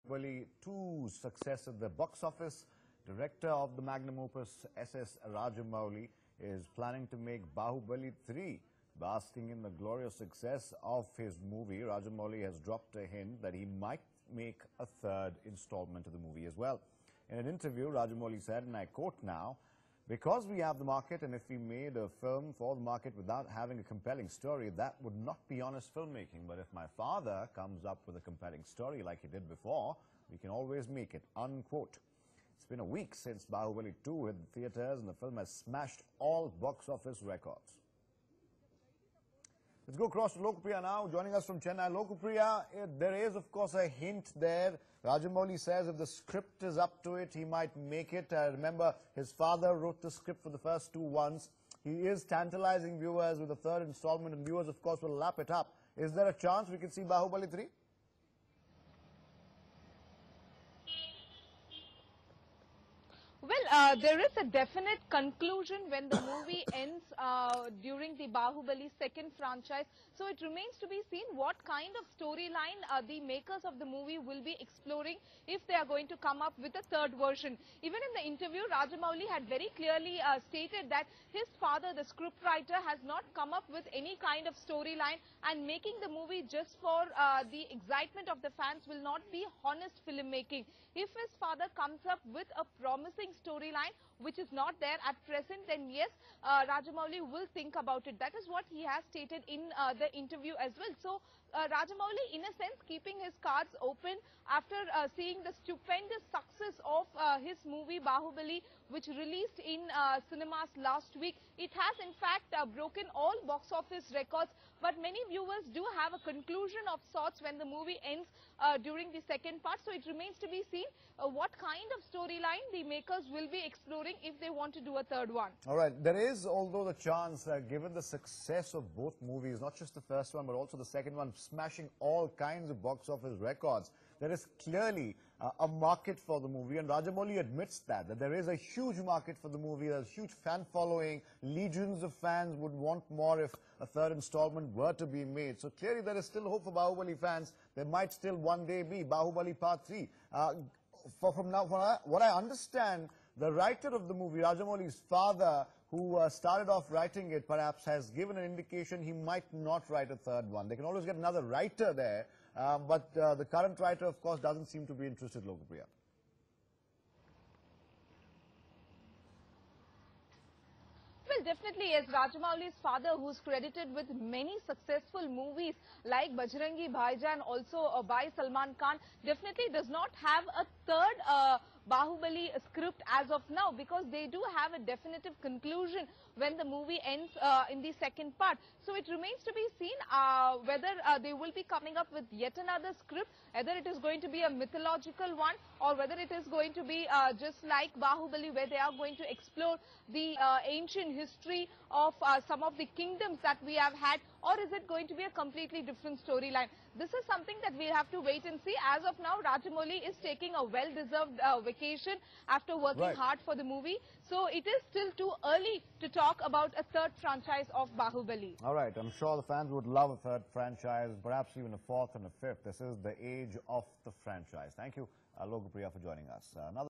Bahubali 2's success at the box office. Director of the magnum opus S.S. Rajamouli is planning to make Bahubali 3. Basking in the glorious success of his movie, Rajamouli has dropped a hint that he might make a third installment of the movie as well. In an interview, Rajamouli said, and I quote now, "Because we have the market, and if we made a film for the market without having a compelling story, that would not be honest filmmaking. But if my father comes up with a compelling story like he did before, we can always make it," unquote. It's been a week since Bahubali 2 hit the theatres, and the film has smashed all box office records. Let's go across to Lokapriya now, joining us from Chennai. Lokapriya, there is, of course, a hint there. Rajamouli says if the script is up to it, he might make it. Remember, his father wrote the script for the first two ones. He is tantalizing viewers with the third installment, and viewers, of course, will lap it up. Is there a chance we can see Bahubali 3? Well, there is a definite conclusion when the movie ends during the Bahubali second franchise. So it remains to be seen what kind of storyline the makers of the movie will be exploring if they are going to come up with a third version. Even in the interview, Rajamouli had very clearly stated that his father, the scriptwriter, has not come up with any kind of storyline, and making the movie just for the excitement of the fans will not be honest filmmaking. If his father comes up with a promising storyline which is not there at present, then yes, Rajamouli will think about it. That is what he has stated in the interview as well. So Rajamouli, in a sense, keeping his cards open after seeing the stupendous success of his movie Bahubali, which released in cinemas last week. It has in fact broken all box office records, but many viewers do have a conclusion of sorts when the movie ends during the second part. So it remains to be seen what kind of storyline the makers will be exploring if they want to do a third one. All right. There is, although, the chance, given the success of both movies, not just the first one, but also the second one, smashing all kinds of box office records, there is clearly a market for the movie, and Rajamouli admits that there is a huge market for the movie. There's a huge fan following. Legions of fans would want more if a third installment were to be made. So clearly there is still hope for Bahubali fans. There might still one day be Bahubali Part 3. From what I understand, the writer of the movie, Rajamouli's father, who started off writing it, perhaps has given an indication he might not write a third one. They can always get another writer there, but the current writer, of course, doesn't seem to be interested, Lokapriya. Well, definitely, yes. Rajamouli's father, who's credited with many successful movies like Bajrangi Bhaijaan, also by Salman Khan, definitely does not have a third Bahubali script as of now, because they do have a definitive conclusion when the movie ends in the second part. So it remains to be seen whether they will be coming up with yet another script, whether it is going to be a mythological one or whether it is going to be just like Bahubali, where they are going to explore the ancient history of some of the kingdoms that we have had, or is it going to be a completely different storyline? This is something that we'll have to wait and see. As of now, Rajamouli is taking a well-deserved vacation after working hard for the movie. So it is still too early to talk about a third franchise of Bahubali. All right. I'm sure the fans would love a third franchise, perhaps even a fourth and a fifth. This is the age of the franchise. Thank you, Lokapriya, for joining us. Another